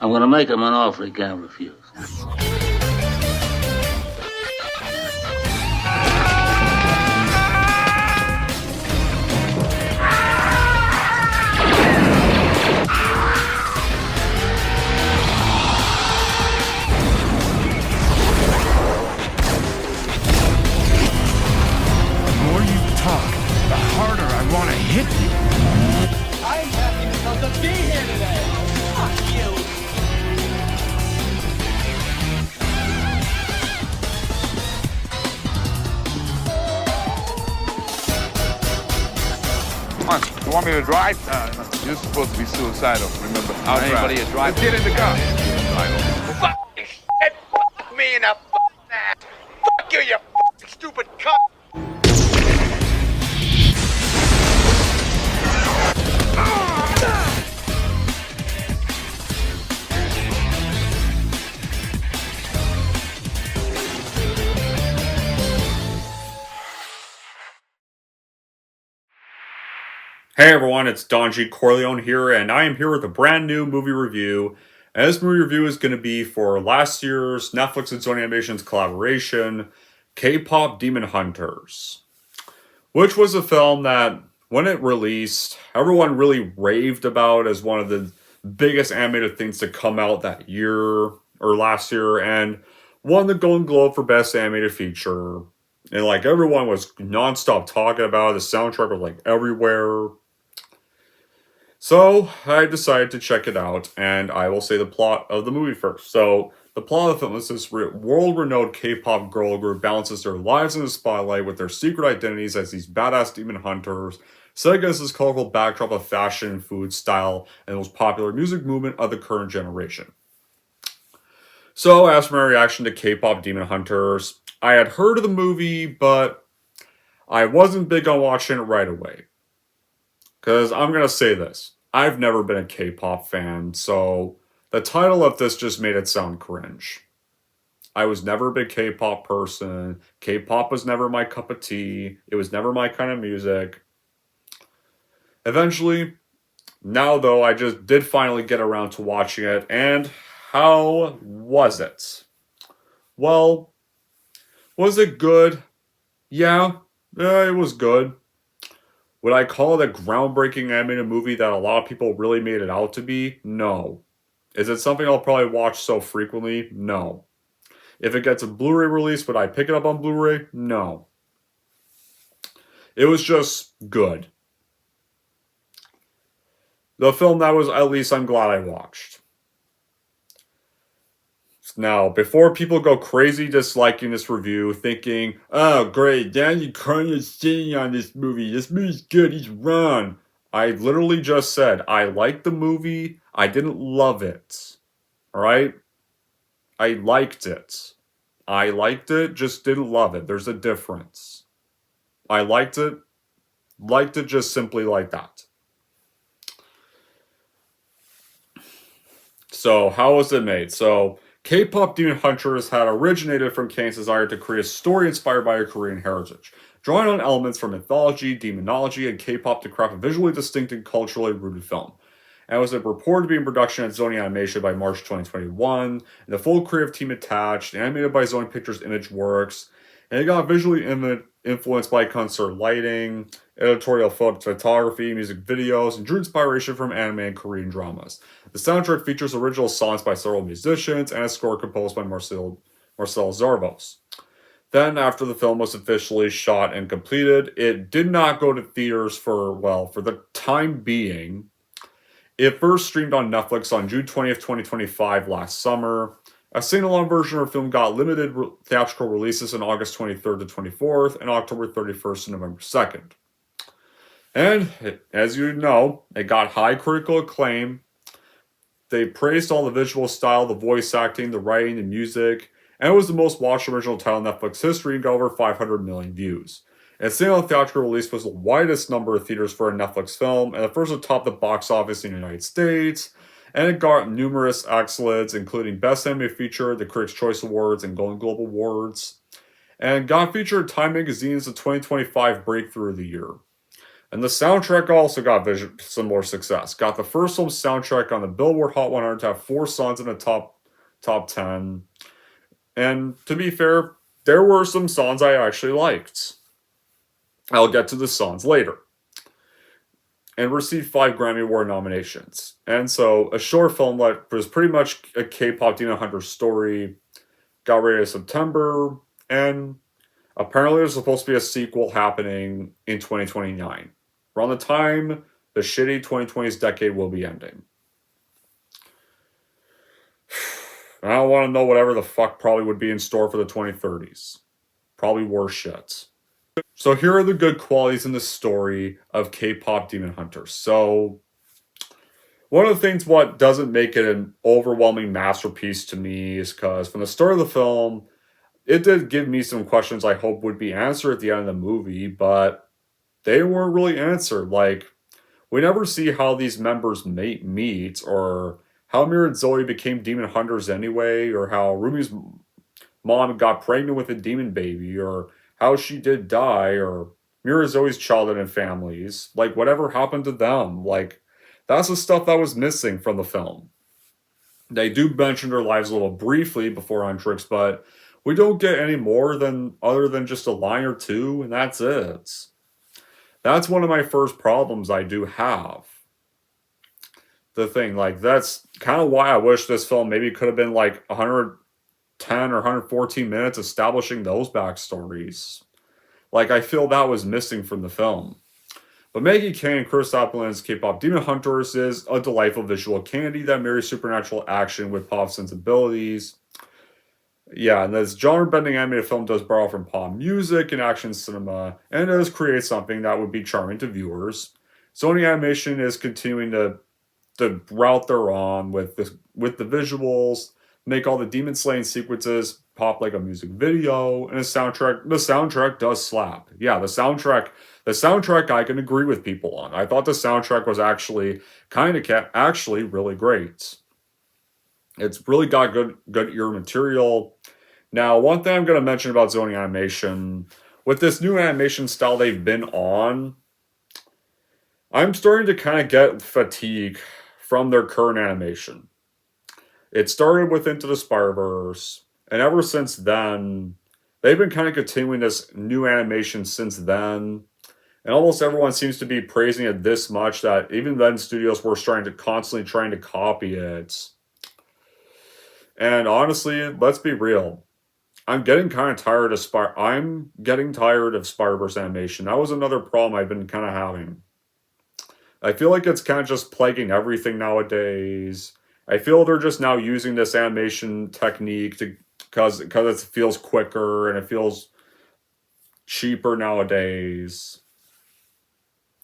I'm gonna make him an offer he can't refuse. The more you talk, the harder I want to hit you. I'm happy because of being here today. Fuck you. Come on, you want me to drive? No, you're supposed to be suicidal, remember? I'll Anybody drive. a drive? Let's get in the car. Fucking shit. Fuck me in the fucking ass. Fuck you, you fucking stupid cunt. Hey everyone, it's Don G. Corleone here, and I am here with a brand new movie review. And this movie review is going to be for last year's Netflix and Sony Animations collaboration, K-Pop Demon Hunters, which was a film that, when it released, everyone really raved about as one of the biggest animated things to come out that year, or last year, and won the Golden Globe for Best Animated Feature. And like everyone was nonstop talking about it. The soundtrack was like everywhere. So, I decided to check it out, and I will say the plot of the movie first. So, the plot of the film is this world-renowned K-pop girl group balances their lives in the spotlight with their secret identities as these badass demon hunters, set against this colorful backdrop of fashion, food, style, and the most popular music movement of the current generation. So, as for my reaction to K-pop Demon Hunters, I had heard of the movie, but I wasn't big on watching it right away. Because I'm going to say this. I've never been a K-pop fan, so the title of this just made it sound cringe. I was never a big K-pop person. K-pop was never my cup of tea. It was never my kind of music. Eventually, now though, I just did finally get around to watching it, and how was it? Well, was it good? Yeah, it was good. Would I call it a groundbreaking animated movie that a lot of people really made it out to be? No. Is it something I'll probably watch so frequently? No. If it gets a Blu-ray release, would I pick it up on Blu-ray? No. It was just good. The film that was, at least I'm glad I watched. Now, before people go crazy disliking this review, thinking, oh great, Danny Carney's singing on this movie's good, he's wrong. I literally just said, I liked the movie, I didn't love it. Alright? I liked it. I liked it, just didn't love it. There's a difference. I liked it just simply like that. So, how was it made? So, K-pop Demon Hunters had originated from Kang's desire to create a story inspired by her Korean heritage, drawing on elements from mythology, demonology, and K-pop to craft a visually distinct and culturally rooted film. And was reported to be in production at Sony Animation by March 2021, and the full creative team attached, animated by Sony Pictures Imageworks, and it got visually influenced by concert lighting, editorial photography, music videos, and drew inspiration from anime and Korean dramas. The soundtrack features original songs by several musicians and a score composed by Marcel Zarvos. Then, after the film was officially shot and completed, it did not go to theaters for the time being. It first streamed on Netflix on June 20th, 2025 last summer. A sing-along version of the film got limited theatrical releases on August 23rd to 24th and October 31st to November 2nd. And, as you know, it got high critical acclaim. They praised all the visual style, the voice acting, the writing, the music, and it was the most watched original title in Netflix history and got over 500 million views. Its single theatrical release was the widest number of theaters for a Netflix film, and the first to top the box office in the United States, and it got numerous accolades, including Best Animated Feature, the Critics' Choice Awards, and Golden Globe Awards, and got featured in Time Magazine's the 2025 Breakthrough of the Year. And the soundtrack also got similar success. Got the first film soundtrack on the Billboard Hot 100 to have 4 songs in the top 10. And to be fair, there were some songs I actually liked. I'll get to the songs later. And received 5 Grammy Award nominations. And so, a short film that was pretty much a K-pop Demon Hunter story got rated in September, and apparently there's supposed to be a sequel happening in 2029. Around the time the shitty 2020s decade will be ending. I don't want to know whatever the fuck probably would be in store for the 2030s. Probably worse shit. So here are the good qualities in the story of K-pop Demon Hunter. So one of the things what doesn't make it an overwhelming masterpiece to me is because from the start of the film, it did give me some questions I hope would be answered at the end of the movie, but they weren't really answered. Like, we never see how these members meet, or how Mira and Zoe became demon hunters anyway, or how Rumi's mom got pregnant with a demon baby, or how she did die, or Mira Zoe's childhood and families. Like, whatever happened to them. Like, that's the stuff that was missing from the film. They do mention their lives a little briefly before Huntrix, but we don't get any more other than just a line or two, and that's it. That's one of my first problems I do have. The thing, like, that's kind of why I wish this film maybe could have been like 110 or 114 minutes establishing those backstories. Like, I feel that was missing from the film. But Maggie Kane and Chris Appleton's K-pop Demon Hunters is a delightful visual candy that marries supernatural action with pop sensibilities. Yeah, and this genre-bending animated film does borrow from pop music and action cinema, and does create something that would be charming to viewers. Sony Animation is continuing the route they're on with the visuals, make all the demon slaying sequences pop like a music video, and the soundtrack does slap. Yeah, the soundtrack I can agree with people on. I thought the soundtrack was actually really great. It's really got good ear material. Now, one thing I'm going to mention about Sony Animation, with this new animation style they've been on, I'm starting to kind of get fatigue from their current animation. It started with Into the Spider-Verse, and ever since then, they've been kind of continuing this new animation since then. And almost everyone seems to be praising it this much that even then studios were constantly trying to copy it. And honestly, let's be real. I'm getting kind of tired of Spider-Verse animation. That was another problem I've been kind of having. I feel like it's kind of just plaguing everything nowadays. I feel they're just now using this animation technique because it feels quicker and it feels cheaper nowadays.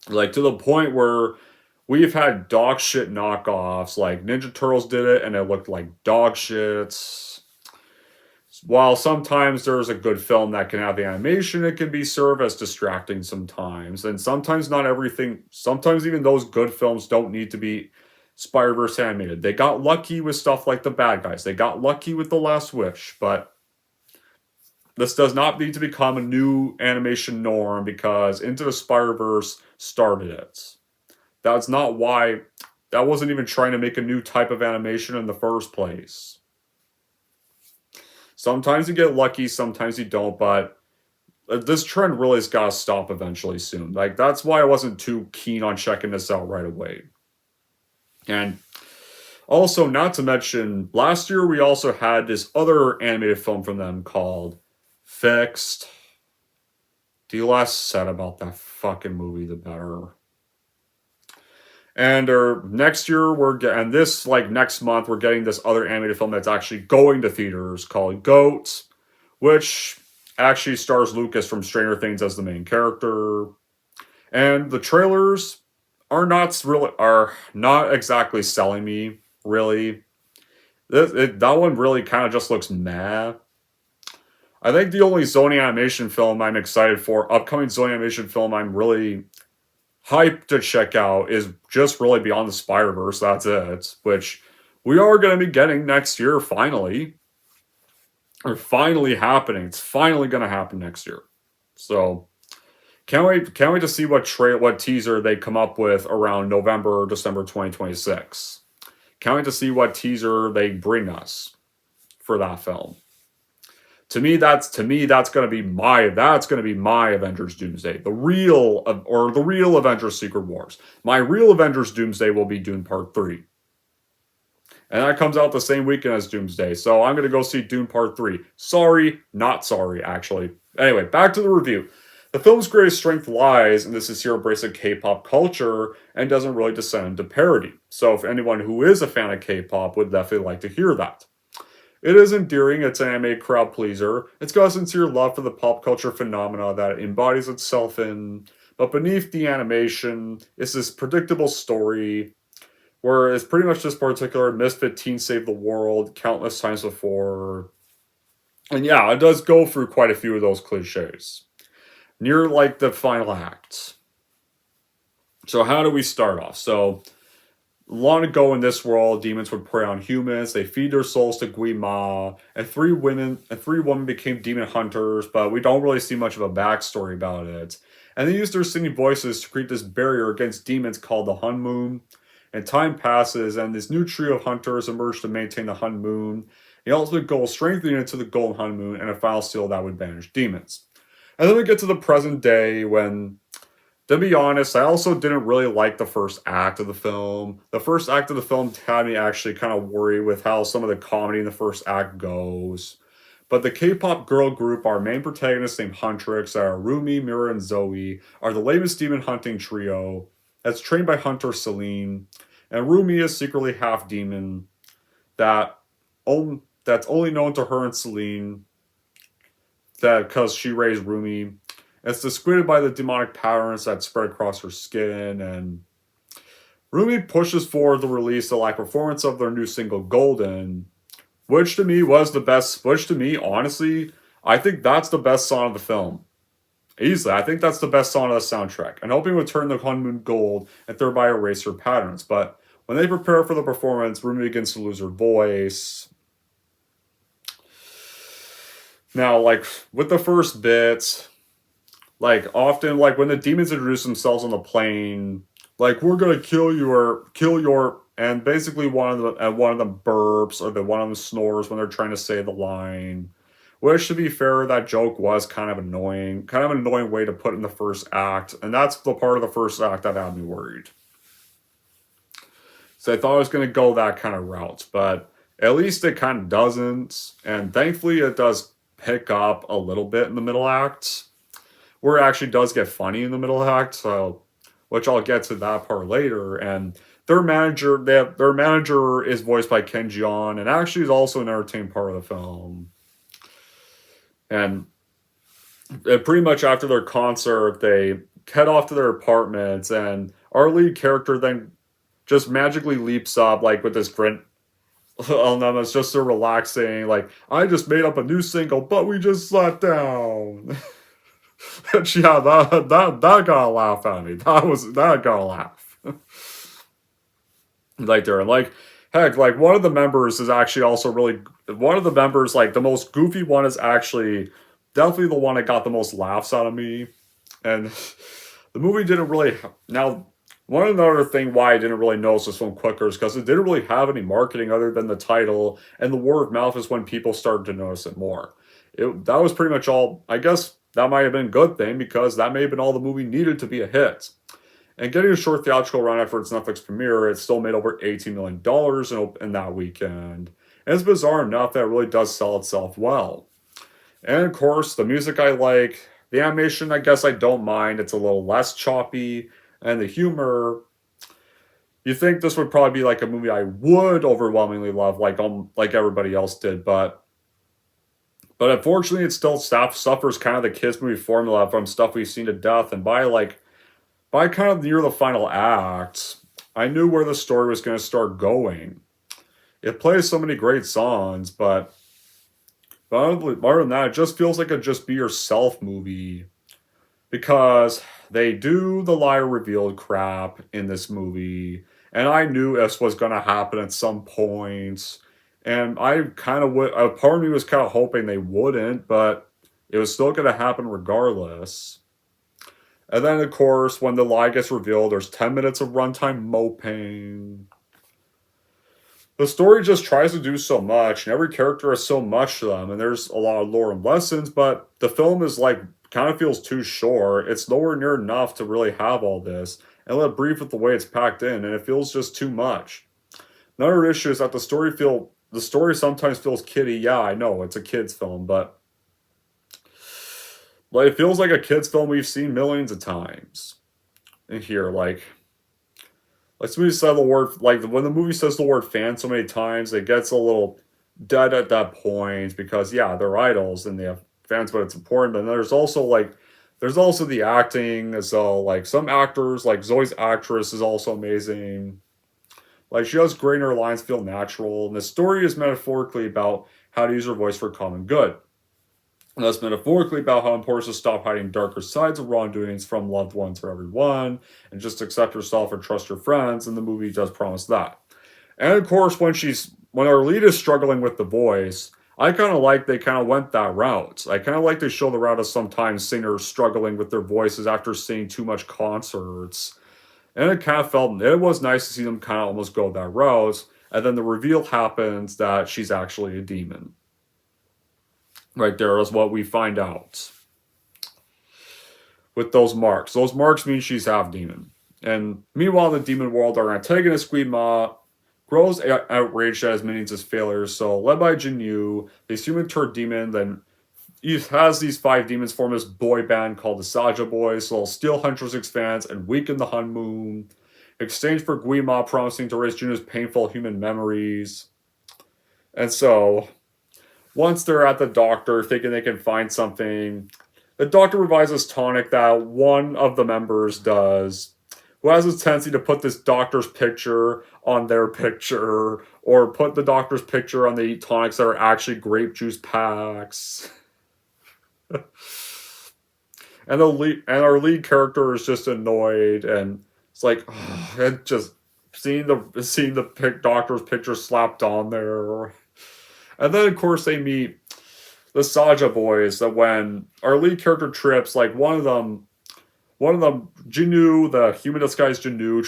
Like, to the point where we've had dog shit knockoffs, like Ninja Turtles did it and it looked like dog shit. While sometimes there's a good film that can have the animation, it can be served as distracting sometimes. And sometimes sometimes even those good films don't need to be Spider-Verse animated. They got lucky with stuff like The Bad Guys. They got lucky with The Last Wish, but this does not need to become a new animation norm because Into the Spider-Verse started it. That's not why. That wasn't even trying to make a new type of animation in the first place. Sometimes you get lucky, sometimes you don't, but this trend really has got to stop eventually soon. Like, that's why I wasn't too keen on checking this out right away. And also, not to mention, last year we also had this other animated film from them called Fixed. The less said about that fucking movie, the better. And next year, next month, we're getting this other animated film that's actually going to theaters called Goat, which actually stars Lucas from Stranger Things as the main character. And the trailers are not exactly selling me, really. That one really kind of just looks meh. I think the only Sony Animation film I'm excited for, upcoming Sony Animation film I'm really hyped to check out, is just really Beyond the Spider-Verse. That's it, which we are going to be getting next year, finally. Or finally happening. It's finally going to happen next year. So, Can't wait to see what teaser they come up with around November or December 2026. Can't wait to see what teaser they bring us for that film. To me, that's gonna be my Avengers Doomsday. The real Avengers Secret Wars. My real Avengers Doomsday will be Dune Part 3. And that comes out the same weekend as Doomsday. So I'm gonna go see Dune Part 3. Sorry, not sorry, actually. Anyway, back to the review. The film's greatest strength lies in the sincere embrace of K-pop culture and doesn't really descend into parody. So if anyone who is a fan of K-pop would definitely like to hear that. It is endearing, it's an anime crowd pleaser, it's got a sincere love for the pop culture phenomena that it embodies itself in, but beneath the animation is this predictable story where it's pretty much this particular misfit teen save the world countless times before. And yeah, it does go through quite a few of those cliches. Near like the final act. So how do we start off? So long ago in this world, demons would prey on humans. They feed their souls to Guima, and three women became demon hunters. But we don't really see much of a backstory about it. And they used their singing voices to create this barrier against demons called the Hun Moon. And time passes, and this new trio of hunters emerge to maintain the Hun Moon. The ultimate goal, strengthening it to the Golden Hun Moon, and a final seal that would banish demons. And then we get to the present day when, to be honest, I also didn't really like the first act of the film. The first act of the film had me actually kind of worried with how some of the comedy in the first act goes. But the K-pop girl group, our main protagonists named Huntrix, that are Rumi, Mira, and Zoe, are the latest demon hunting trio that's trained by Hunter Celine. And Rumi is secretly half demon that's only known to her and Celine that because she raised Rumi. It's discredited by the demonic patterns that spread across her skin, and Rumi pushes forward the release of live performance of their new single Golden, which to me was the best, which to me, honestly, I think that's the best song of the film. Easily, I think that's the best song of the soundtrack, and hoping would turn the Hun Moon gold and thereby erase her patterns. But when they prepare for the performance, Rumi begins to lose her voice. Now, like, with the first bits, like, often, like, when the demons introduce themselves on the plane, like, we're gonna kill your, and basically one of them burps, or one of them snores when they're trying to say the line. Which, to be fair, that joke was kind of annoying. Kind of an annoying way to put in the first act, and that's the part of the first act that had me worried. So I thought it was gonna go that kind of route, but at least it kind of doesn't, and thankfully it does pick up a little bit in the middle act, where it actually does get funny in the middle act, so which I'll get to that part later. And their manager is voiced by Ken Jeong, and actually is also an entertaining part of the film. And pretty much after their concert, they head off to their apartments, and our lead character then just magically leaps up, like, with this grin on them. It's just so relaxing, like, I just made up a new single, but we just sat down. And yeah, that got a laugh at me. That got a laugh. Like, they're like, heck, like, one of the members is actually also really, one of the members, like, the most goofy one is actually definitely the one that got the most laughs out of me. And the movie didn't really, now, one other thing why I didn't really notice this one quicker is because it didn't really have any marketing other than the title, and the word of mouth is when people started to notice it more. That was pretty much all. I guess that might have been a good thing, because that may have been all the movie needed to be a hit. And getting a short theatrical run after its Netflix premiere, it still made over $18 million in that weekend. And it's bizarre enough that it really does sell itself well. And of course, the music I like. The animation, I guess I don't mind. It's a little less choppy. And the humor, you think this would probably be like a movie I would overwhelmingly love, like everybody else did, but unfortunately it still suffers kind of the kids movie formula from stuff we've seen to death. And by kind of near the final act, I knew where the story was going to start going. It plays so many great songs, but other than that, it just feels like a just be yourself movie, because they do the liar revealed crap in this movie, and I knew this was going to happen at some point, and I kind of a part of me was kind of hoping they wouldn't, but it was still going to happen regardless. And then, of course, when the lie gets revealed, there's 10 minutes of runtime moping. The story just tries to do so much, and every character has so much to them, and there's a lot of lore and lessons, but the film is like, kind of feels too short. It's nowhere near enough to really have all this, and let it breathe with the way it's packed in, and it feels just too much. Another issue is that the story sometimes feels kiddie. Yeah, I know, it's a kid's film, but like, it feels like a kid's film we've seen millions of times. In here, like somebody said the word, like, when the movie says the word fan so many times, it gets a little dead at that point, because, yeah, they're idols, and they have fans, but it's important. And there's also the acting as well. Like, some actors, like Zoe's actress is also amazing. Like, she has great, and her lines feel natural, and the story is metaphorically about how to use her voice for common good. And that's metaphorically about how important it is to stop hiding darker sides of wrongdoings from loved ones or everyone, and just accept yourself and trust your friends, and the movie does promise that. And of course, when our lead is struggling with the voice, I kind of like they kind of went that route. I kind of like they show the route of sometimes singers struggling with their voices after seeing too much concerts. And it kind of felt, it was nice to see them kind of almost go that route, and then the reveal happens that she's actually a demon. Right there is what we find out. With those marks. Those marks mean she's half demon. And meanwhile, in the demon world, our antagonist, Guima, grows outraged at his minions' failures. So, led by Jinyu, this human turned demon, then he has these 5 demons form this boy band called the Saja Boys. So, they'll steal Huntress fans and weaken the Hun Moon. In exchange for Guima promising to erase Jinyu's painful human memories. And so, once they're at the doctor thinking they can find something, the doctor provides this tonic that one of the members does, who has this tendency to put this doctor's picture on their picture, or put the doctor's picture on the tonics that are actually grape juice packs. And our lead character is just annoyed, and it's like, and just seeing the doctor's picture slapped on there. And then, of course, they meet the Saja Boys, that when our lead character trips, like, one of them, Jinyu, the human disguised Jinyu,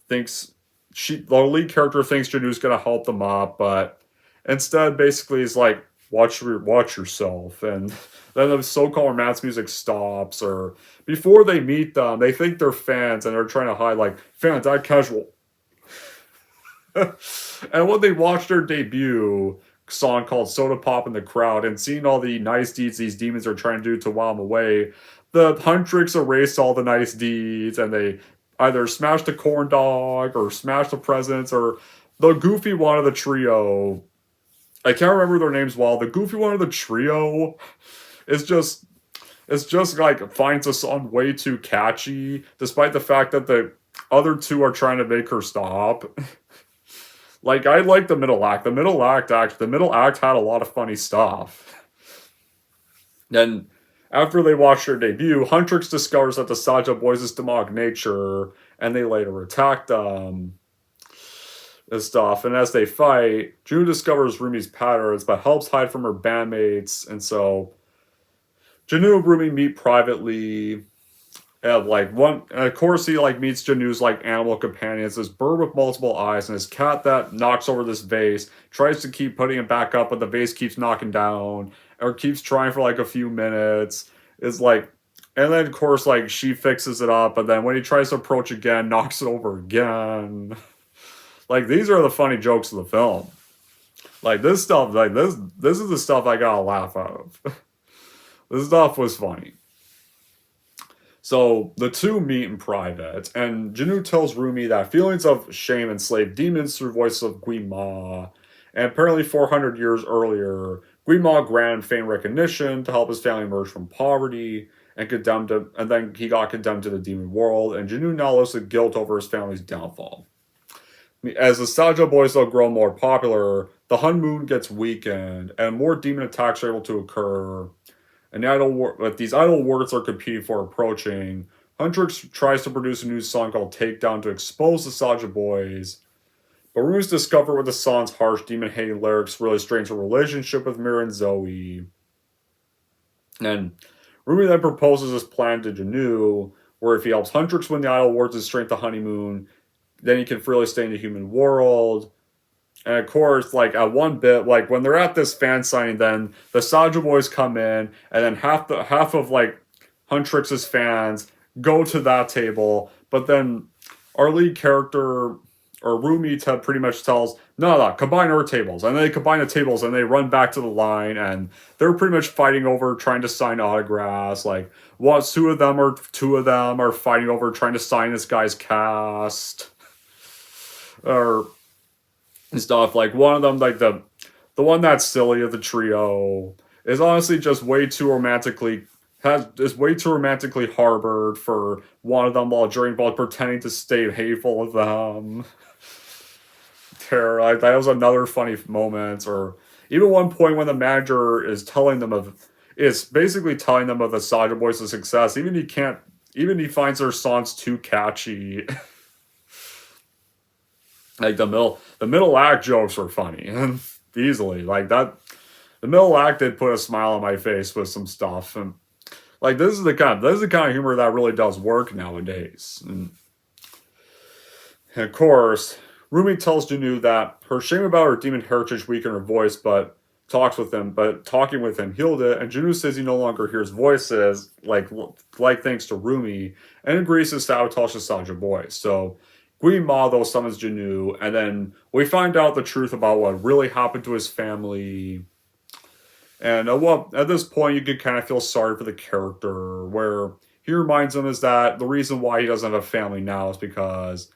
the lead character thinks Jinyu's gonna help them up, but instead, basically, is like, watch yourself. And then the so-called romance music stops, or before they meet them, they think they're fans, and they're trying to hide, like, fans, act casual. And when they watch their debut song called Soda Pop in the crowd, and seeing all the nice deeds these demons are trying to do to while them away, the Huntrix erase all the nice deeds, and they either smash the corn dog, or smash the presents, or the goofy one of the trio. I can't remember their names well. The goofy one of the trio is just like, finds the song way too catchy, despite the fact that the other two are trying to make her stop. Like, I like the middle act. The middle act had a lot of funny stuff. Then, after they watch their debut, Huntrix discovers that the Saja Boys' demonic nature, and they later attack them and stuff. And as they fight, June discovers Rumi's patterns, but helps hide from her bandmates. And so, Jinyu and Rumi meet privately. And of course, he meets Jinyu's animal companions, this bird with multiple eyes, and this cat that knocks over this vase, tries to keep putting it back up, but the vase keeps knocking down, or keeps trying for a few minutes. And then of course she fixes it up, and then when he tries to approach again, knocks it over again. These are the funny jokes of the film. This stuff, this is the stuff I gotta laugh out of. This stuff was funny. So, the two meet in private, and Jinyu tells Rumi that feelings of shame enslave demons through voices of Guima, and apparently 400 years earlier, Guima granted fame recognition to help his family emerge from poverty, and then he got condemned to the demon world, and Jinyu now lives with guilt over his family's downfall. As the Saja Boys grow more popular, the Hun Moon gets weakened, and more demon attacks are able to occur. And these idol wards are competing for approaching. Huntrix tries to produce a new song called Takedown to expose the Saja Boys. But Rumi's discovered with the song's harsh, demon-hating lyrics really strains her relationship with Mira and Zoe. And Rumi then proposes this plan to Jinyu, where if he helps Huntrix win the Idol Awards and strength the honeymoon, then he can freely stay in the human world. And of course, like at one bit, like when they're at this fan signing, then the Saja Boys come in, and then half of like Huntrix's fans go to that table, but then our lead character or Rumi pretty much tells, no, combine our tables, and they combine the tables and they run back to the line, and they're pretty much fighting over trying to sign autographs. Like, two of them are fighting over trying to sign this guy's cast, or stuff. Like one of them, like the one that's silly of the trio, is honestly just way too romantically harbored for one of them while pretending to stay hateful of them. Like, that was another funny moment. Or even one point when the manager is basically telling them of the Saja Boys' success. Even he finds their songs too catchy. Like the middle act jokes were funny easily. Like that, the middle act did put a smile on my face with some stuff, and like this is the kind of humor that really does work nowadays. And of course, Rumi tells Janu that her shame about her demon heritage weakened her voice, but talking with him healed it. And Janu says he no longer hears voices, like thanks to Rumi, and agrees to sabotage the Saja Boys. So Queen Ma, though, summons Janu, and then we find out the truth about what really happened to his family. And at this point, you could kind of feel sorry for the character, where he reminds him is that the reason why he doesn't have a family now is because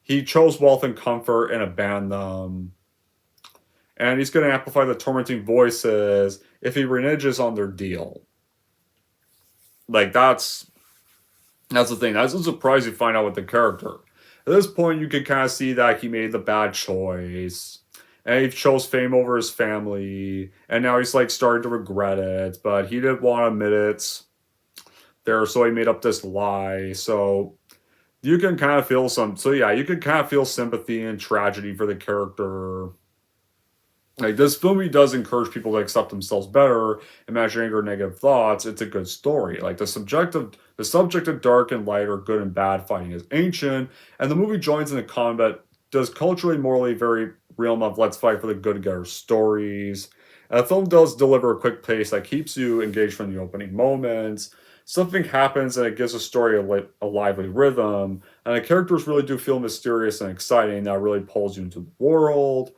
he chose wealth and comfort and abandoned them. And he's going to amplify the tormenting voices if he reneges on their deal. Like, that's the thing. That's a surprise you find out with the character. At this point, you can kind of see that he made the bad choice. And he chose fame over his family. And now he's, like, starting to regret it. But he didn't want to admit it there, so he made up this lie. So you can kind of feel you can kind of feel sympathy and tragedy for the character. Like, this film, he does encourage people to accept themselves better, imagine anger, negative thoughts. It's a good story. Like, the subject of dark and light, or good and bad fighting, is ancient, and the movie joins in the combat, does culturally, morally, very realm of let's fight for the good to get our stories. And the film does deliver a quick pace that keeps you engaged from the opening moments. Something happens and it gives a story a lively rhythm, and the characters really do feel mysterious and exciting. That really pulls you into the world.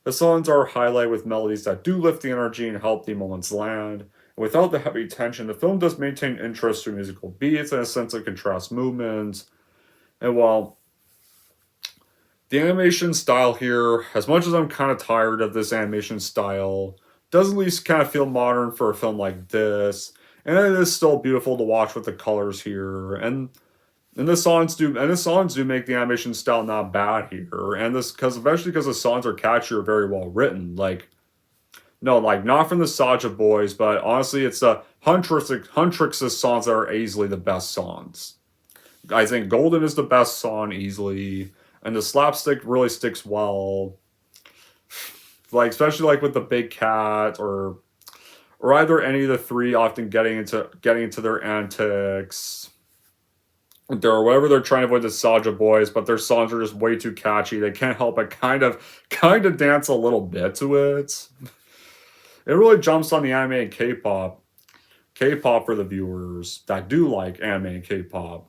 The songs are highlighted with melodies that do lift the energy and help the moments land. And without the heavy tension, the film does maintain interest through musical beats and a sense of contrast movements. And while the animation style here, as much as I'm kind of tired of this animation style, does at least kind of feel modern for a film like this. And it is still beautiful to watch with the colors here. And the songs do make the animation style not bad here. And especially because the songs are catchy or very well written. Like, not from the Saja Boys, but honestly, it's the Huntrix's songs that are easily the best songs. I think Golden is the best song easily, and the slapstick really sticks well. Like, especially like with the big cat, or either any of the three often getting into their antics. Or whatever they're trying to avoid the Saja Boys, but their songs are just way too catchy. They can't help but kind of dance a little bit to it. It really jumps on the anime and K-pop. K-pop for the viewers that do like anime and K-pop.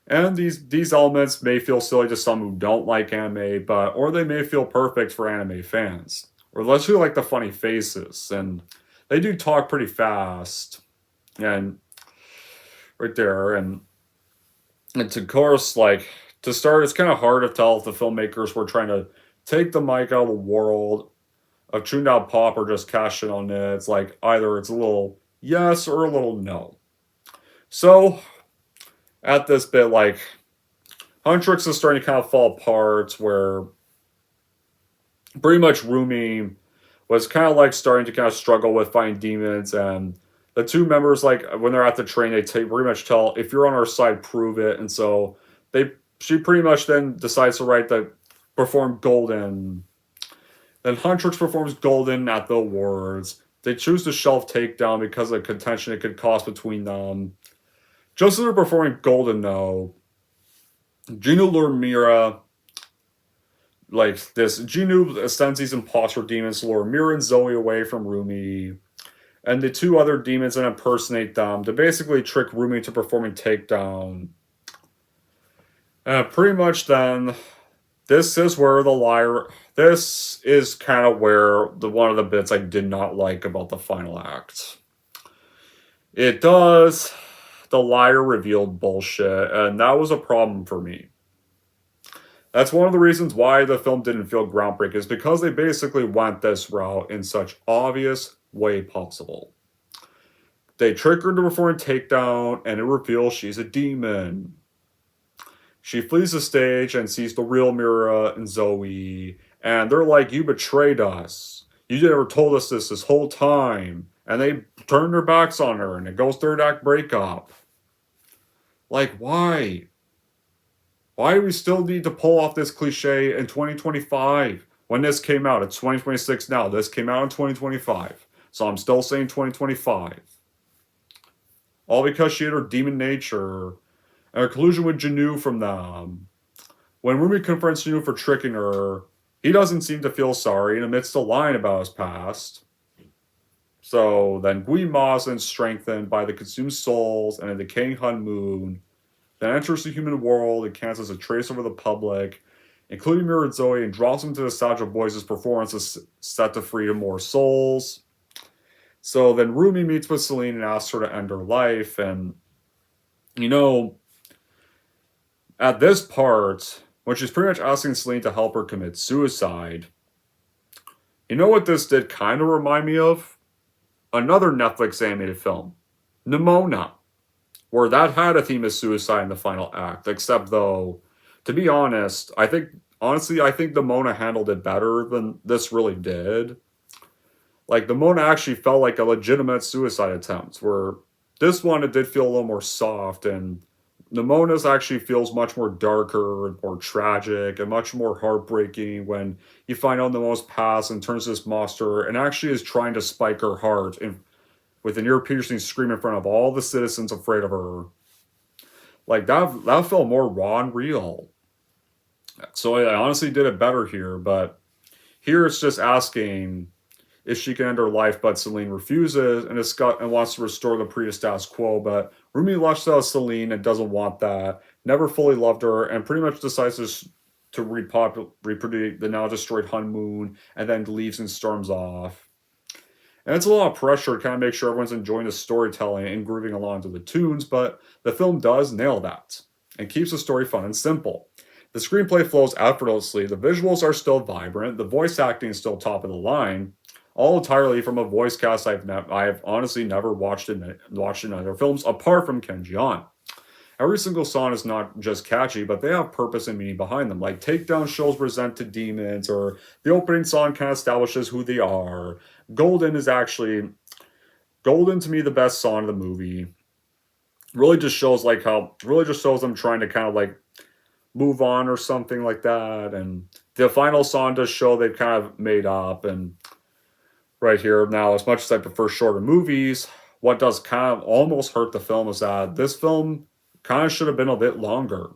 And these elements may feel silly to some who don't like anime, or they may feel perfect for anime fans. Or unless you like the funny faces. And they do talk pretty fast. And right there, and of course, like, to start, it's kind of hard to tell if the filmmakers were trying to take the mic out of the world of tuned out pop or just cash in on it. It's like either it's a little yes or a little no. So at this bit, like, Huntrix is starting to kind of fall apart, where pretty much Rumi was kind of like starting to kind of struggle with fighting demons, and the two members, like, when they're at the train, they pretty much tell, if you're on our side, prove it. And so she pretty much then decides to perform Golden. Then Huntrix performs Golden at the awards. They choose to shelf Takedown because of the contention it could cause between them. Just as they're performing Golden, though, Ginu lure Mira, Ginu sends these imposter demons to lure Mira and Zoe away from Rumi, and the two other demons then impersonate them to basically trick Rumi to performing takedown. And pretty much then, this is where the liar. This is kind of where one of the bits I did not like about the final act. It does the liar revealed bullshit, and that was a problem for me. That's one of the reasons why the film didn't feel groundbreaking, is because they basically went this route in such obvious way possible. They trick her to perform a takedown, and it reveals she's a demon. She flees the stage and sees the real Mira and Zoe, and they're like, "You betrayed us. You never told us this whole time." And they turn their backs on her, and it goes third act breakup. Like, why? Why do we still need to pull off this cliche in 2025? When this came out, it's 2026 now. This came out in 2025. So I'm still saying 2025. All because she had her demon nature and her collusion with Ginu from them. When Rumi confronts Ginu for tricking her, he doesn't seem to feel sorry and admits to lying about his past. So then Guima is then strengthened by the consumed souls and a decaying Hun moon, then enters the human world and casts a trace over the public, including Mira and Zoe, and drops them to the Nostalgia Boys' performance is set to free more souls. So then Rumi meets with Celine and asks her to end her life, and at this part, when she's pretty much asking Celine to help her commit suicide, you know what this did kind of remind me of? Another Netflix animated film, Nimona, where that had a theme of suicide in the final act, except though, to be honest, I think Nimona handled it better than this really did. Like, Nimona actually felt like a legitimate suicide attempt, where this one, it did feel a little more soft, and Nimona's actually feels much more darker and more tragic and much more heartbreaking when you find out Nimona's past and turns this monster and actually is trying to spike her heart with an ear-piercing scream in front of all the citizens afraid of her. Like, that felt more raw and real. So I honestly did it better here, but here it's just asking if she can end her life, but Celine refuses and wants to restore the previous status quo, but Rumi lushes out Celine and doesn't want that, never fully loved her, and pretty much decides to reproduce the now destroyed Hun moon, and then leaves and storms off. And it's a lot of pressure to kind of make sure everyone's enjoying the storytelling and grooving along to the tunes, but the film does nail that, and keeps the story fun and simple. The screenplay flows effortlessly, the visuals are still vibrant, the voice acting is still top of the line, all entirely from a voice cast I've honestly never watched in other films, apart from Ken Jeong. Every single song is not just catchy, but they have purpose and meaning behind them. Like, takedown shows present to demons, or the opening song kind of establishes who they are. Golden, to me, the best song of the movie. Really just shows them trying to kind of like move on or something like that. And the final song does show they've kind of made up. And right here now, as much as I prefer shorter movies, what does kind of almost hurt the film is that this film kind of should have been a bit longer.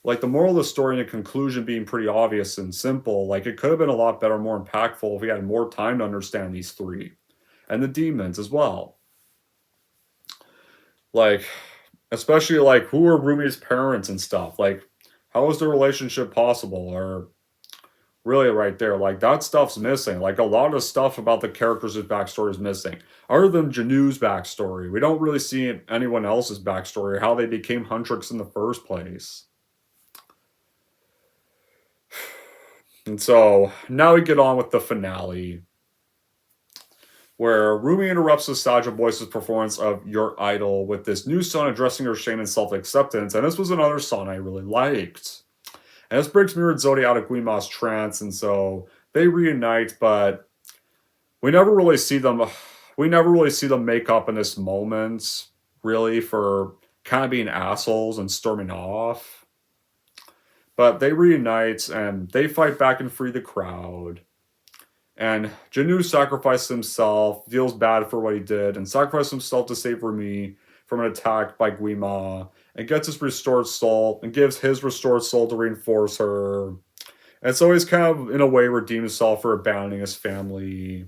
Like, the moral of the story and the conclusion being pretty obvious and simple, like, it could have been a lot better, more impactful if we had more time to understand these three. And the demons as well. Like, especially, like, who are Rumi's parents and stuff? Like, how is their relationship possible? Or really right there, like, that stuff's missing. Like, a lot of stuff about the characters' backstory is missing. Other than Jinu's backstory, we don't really see anyone else's backstory, or how they became Huntrix in the first place. And so, now we get on with the finale, where Rumi interrupts the Nostalgia Boys' performance of Your Idol with this new song addressing her shame and self-acceptance, and this was another song I really liked. And this breaks Mira and Zoe out of Guima's trance, and so they reunite, but we never really see them make up in this moment, really, for kind of being assholes and storming off. But they reunite, and they fight back and free the crowd. And Jinu sacrificed himself, feels bad for what he did, and sacrificed himself to save Rumi from an attack by Guima and gets his restored soul and gives his restored soul to reinforce her. And so he's kind of, in a way, redeemed himself for abandoning his family. And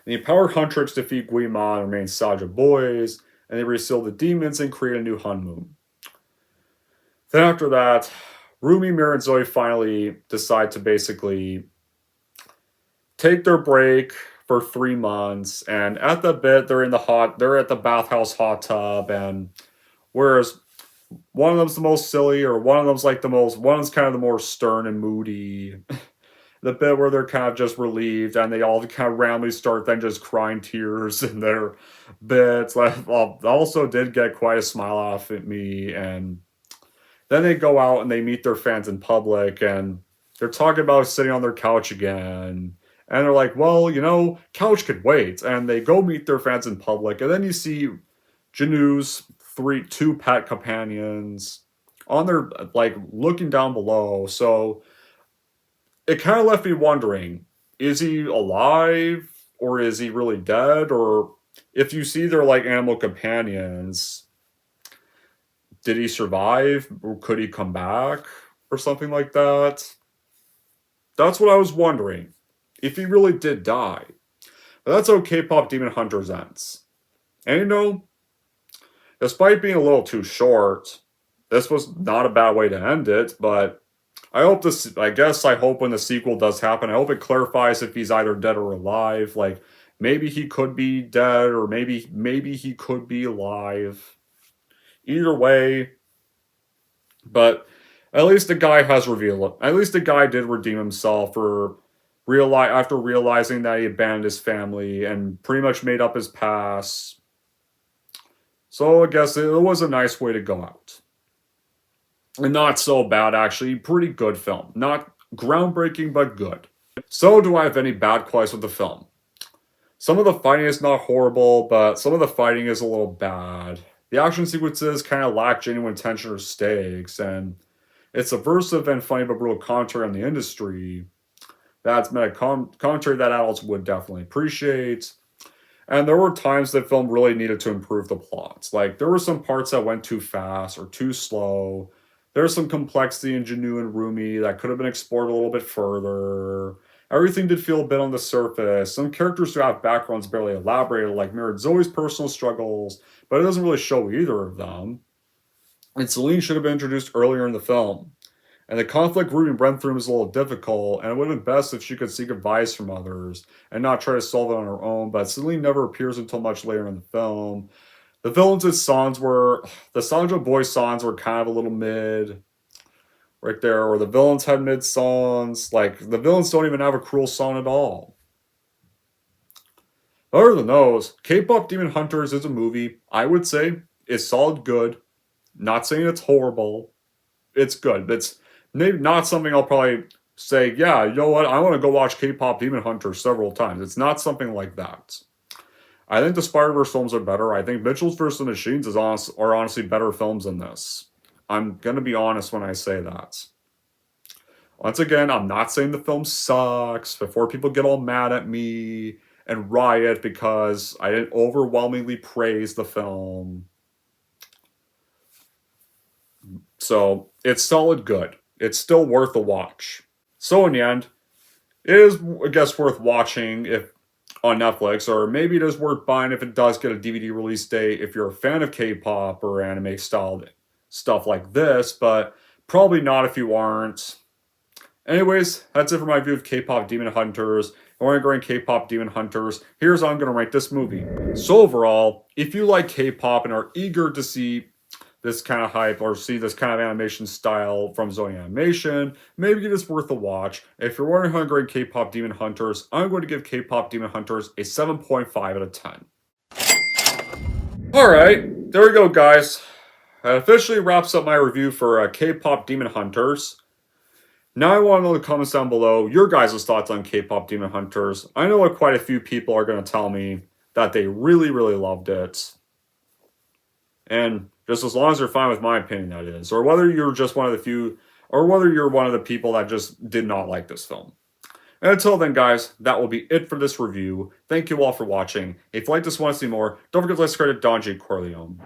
the empowered Huntrix defeat Guima and remain Saja boys, and they reseal the demons and create a new Hunmoon. Then after that, Rumi, Mira, and Zoe finally decide to basically take their break for 3 months, and at the bit they're at the bathhouse hot tub, and whereas one of them's the most silly, or one of them's kind of the more stern and moody. The bit where they're kind of just relieved, and they all kind of randomly start then just crying tears in their bits. Also did get quite a smile off at me, and then they go out and they meet their fans in public, and they're talking about sitting on their couch again. And they're like, well, you know, couch could wait. And they go meet their fans in public. And then you see Janu's 2 pet companions on their, like, looking down below. So it kind of left me wondering, is he alive? Or is he really dead? Or if you see their, like, animal companions, did he survive? Or could he come back? Or something like that? That's what I was wondering. If he really did die. But that's how K-Pop Demon Hunters ends. And you know, despite being a little too short, this was not a bad way to end it, but I hope when the sequel does happen, I hope it clarifies if he's either dead or alive. Like, maybe he could be dead, or maybe he could be alive. Either way, but at least the guy has revealed it. At least the guy did redeem himself after realizing that he abandoned his family and pretty much made up his past. So I guess it was a nice way to go out. And not so bad, actually. Pretty good film. Not groundbreaking, but good. So do I have any bad qualities with the film? Some of the fighting is not horrible, but some of the fighting is a little bad. The action sequences kind of lack genuine tension or stakes, and it's subversive and funny but brutal commentary on the industry. That's meta commentary that adults would definitely appreciate. And there were times the film really needed to improve the plots. Like, there were some parts that went too fast or too slow. There's some complexity in Janu and Rumi that could have been explored a little bit further. Everything did feel a bit on the surface. Some characters who have backgrounds barely elaborated, like mirrored Zoe's personal struggles, but it doesn't really show either of them. And Celine should have been introduced earlier in the film. And the conflict Rumi went through was a little difficult, and it would have been best if she could seek advice from others and not try to solve it on her own, but Celine never appears until much later in the film. The villains' the Sanjo Boy songs were kind of a little mid, right there, or the villains had mid songs. Like, the villains don't even have a cruel song at all. Other than those, K-Pop Demon Hunters is a movie, I would say, is solid good. Not saying it's horrible. It's good. It's maybe not something I'll probably say, yeah, you know what, I want to go watch K-Pop Demon Hunters several times. It's not something like that. I think the Spider-Verse films are better. I think Mitchell's vs. the Machines are honestly better films than this. I'm going to be honest when I say that. Once again, I'm not saying the film sucks before people get all mad at me and riot because I didn't overwhelmingly praise the film. So, it's solid good. It's still worth a watch. So in the end, it is, I guess, worth watching if on Netflix, or maybe it is worth buying if it does get a DVD release date if you're a fan of K-pop or anime style stuff like this, but probably not if you aren't. Anyways, that's it for my view of K-Pop Demon Hunters. I want to rank K-Pop Demon Hunters. Here's how I'm going to rank this movie. So overall, if you like K-pop and are eager to see this kind of hype or see this kind of animation style from Zoe Animation, maybe it is worth a watch. If you're wondering how to grade K-Pop Demon Hunters, I'm going to give K-Pop Demon Hunters a 7.5 out of 10. Alright, there we go, guys. That officially wraps up my review for K-Pop Demon Hunters. Now I want to know in the comments down below your guys' thoughts on K-Pop Demon Hunters. I know that quite a few people are going to tell me that they really, really loved it. And just as long as they're fine with my opinion, that is. Or whether you're just one of the few, or whether you're one of the people that just did not like this film. And until then, guys, that will be it for this review. Thank you all for watching. If you like this and want to see more, don't forget to subscribe to Don J. Corleone.